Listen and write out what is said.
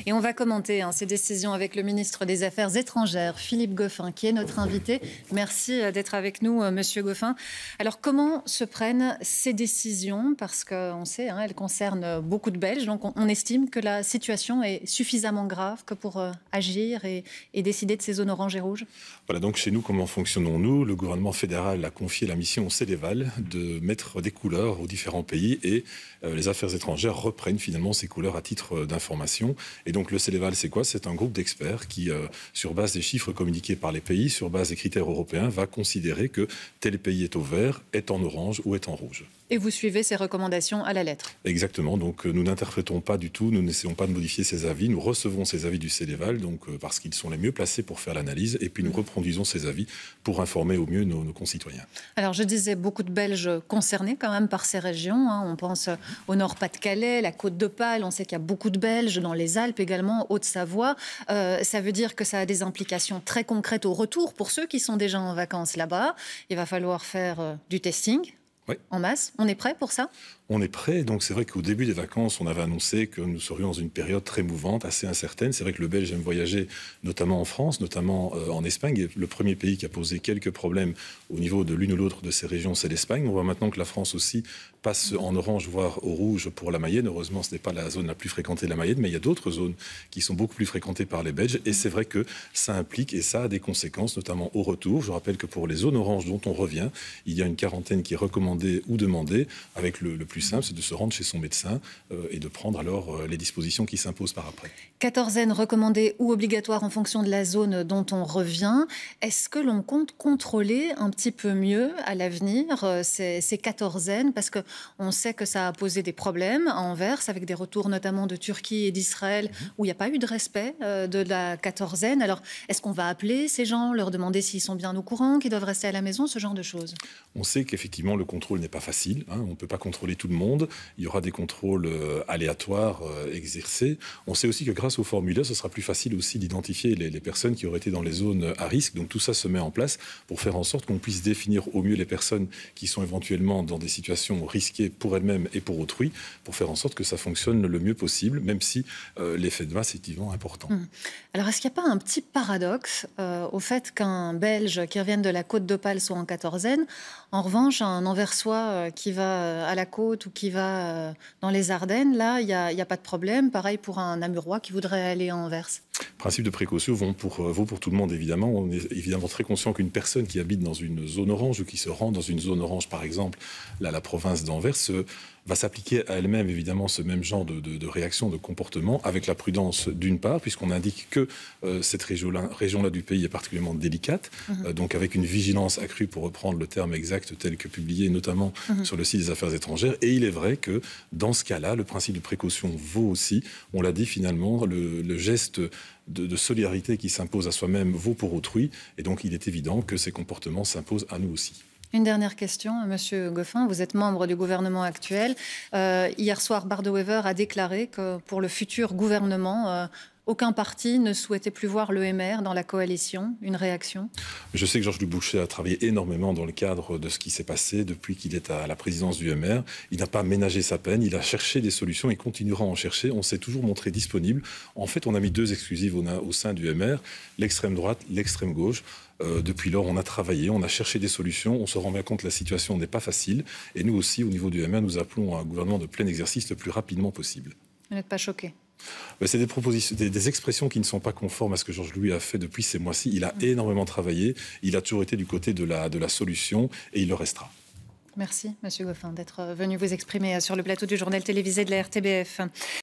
Et on va commenter ces décisions avec le ministre des Affaires étrangères, Philippe Goffin, qui est notre invité. Merci d'être avec nous, Monsieur Goffin. Alors, comment se prennent ces décisions? Parce qu'on sait, elles concernent beaucoup de Belges. Donc, on estime que la situation est suffisamment grave que pour agir et décider de ces zones oranges et rouges. Voilà, donc chez nous, comment fonctionnons-nous? Le gouvernement fédéral a confié la mission au Céléval de mettre des couleurs aux différents pays et les affaires étrangères reprennent finalement ces couleurs à titre d'information. Et donc le Céléval, c'est quoi? C'est un groupe d'experts qui, sur base des chiffres communiqués par les pays, sur base des critères européens, va considérer que tel pays est au vert, est en orange ou est en rouge. Et vous suivez ces recommandations à la lettre? Exactement, donc nous n'interprétons pas du tout, nous n'essayons pas de modifier ces avis, nous recevons ces avis du Céléval, donc parce qu'ils sont les mieux placés pour faire l'analyse, et puis nous reproduisons ces avis pour informer au mieux nos concitoyens. Alors je disais, beaucoup de Belges concernés quand même par ces régions, on pense au Nord-Pas-de-Calais, la Côte d'Opale, on sait qu'il y a beaucoup de Belges dans les Alpes également, Haute-Savoie. Ça veut dire que ça a des implications très concrètes au retour pour ceux qui sont déjà en vacances là-bas. Il va falloir faire du testing. Oui. En masse. On est prêt pour ça? On est prêt, donc c'est vrai qu'au début des vacances, on avait annoncé que nous serions dans une période très mouvante, assez incertaine. C'est vrai que le Belge aime voyager, notamment en France, notamment en Espagne. Et le premier pays qui a posé quelques problèmes au niveau de l'une ou l'autre de ces régions, c'est l'Espagne. On voit maintenant que la France aussi passe en orange, voire au rouge pour la Mayenne. Heureusement, ce n'est pas la zone la plus fréquentée de la Mayenne, mais il y a d'autres zones qui sont beaucoup plus fréquentées par les Belges. Et c'est vrai que ça implique et ça a des conséquences, notamment au retour. Je rappelle que pour les zones oranges dont on revient, il y a une quarantaine qui est recommandée ou demandée, avec le plus simple, c'est de se rendre chez son médecin et de prendre alors les dispositions qui s'imposent par après. Quatorzaine recommandée ou obligatoire en fonction de la zone dont on revient. Est-ce que l'on compte contrôler un petit peu mieux à l'avenir ces quatorzaines? Parce qu'on sait que ça a posé des problèmes à Anvers, avec des retours notamment de Turquie et d'Israël, où il n'y a pas eu de respect de la quatorzaine. Alors, est-ce qu'on va appeler ces gens, leur demander s'ils sont bien au courant, qu'ils doivent rester à la maison, ce genre de choses? On sait qu'effectivement, le contrôle n'est pas facile. On ne peut pas contrôler tout le monde. Il y aura des contrôles aléatoires exercés. On sait aussi que grâce au formulaire, ce sera plus facile aussi d'identifier les personnes qui auraient été dans les zones à risque. Donc tout ça se met en place pour faire en sorte qu'on puisse définir au mieux les personnes qui sont éventuellement dans des situations risquées pour elles-mêmes et pour autrui, pour faire en sorte que ça fonctionne le mieux possible, même si l'effet de masse est évidemment important. Alors est-ce qu'il n'y a pas un petit paradoxe au fait qu'un Belge qui revienne de la Côte d'Opale soit en quatorzaine? En revanche, un Anversois qui va à la côte ou qui va dans les Ardennes, là, il n'y a pas de problème. Pareil pour un Namurois qui voudrait aller à Anvers. Principe de précaution vaut pour tout le monde, évidemment. On est évidemment très conscient qu'une personne qui habite dans une zone orange ou qui se rend dans une zone orange, par exemple, là, la province d'Anvers, va s'appliquer à elle-même, évidemment, ce même genre de réaction, de comportement, avec la prudence d'une part, puisqu'on indique que cette région-là du pays est particulièrement délicate, donc avec une vigilance accrue, pour reprendre le terme exact tel que publié, notamment sur le site des Affaires étrangères. Et il est vrai que, dans ce cas-là, le principe de précaution vaut aussi, on l'a dit finalement, le geste de solidarité qui s'impose à soi-même vaut pour autrui, et donc il est évident que ces comportements s'imposent à nous aussi. Une dernière question, Monsieur Goffin, vous êtes membre du gouvernement actuel. Hier soir, Bart De Wever a déclaré que pour le futur gouvernement, aucun parti ne souhaitait plus voir l'EMR dans la coalition. Une réaction? Je sais que Georges-Luc Bouchet a travaillé énormément dans le cadre de ce qui s'est passé depuis qu'il est à la présidence du EMR. Il n'a pas ménagé sa peine, il a cherché des solutions et continuera à en chercher. On s'est toujours montré disponible. En fait, on a mis deux exclusives au sein du EMR, l'extrême droite, l'extrême gauche. Depuis lors, on a travaillé, on a cherché des solutions. On se rend bien compte que la situation n'est pas facile. Et nous aussi, au niveau du EMR, nous appelons à un gouvernement de plein exercice le plus rapidement possible. Vous n'êtes pas choqué? C'est des propositions, des expressions qui ne sont pas conformes à ce que Georges-Louis a fait depuis ces mois-ci. Il a énormément travaillé, il a toujours été du côté de la solution et il le restera. Merci, Monsieur Goffin, d'être venu vous exprimer sur le plateau du journal télévisé de la RTBF.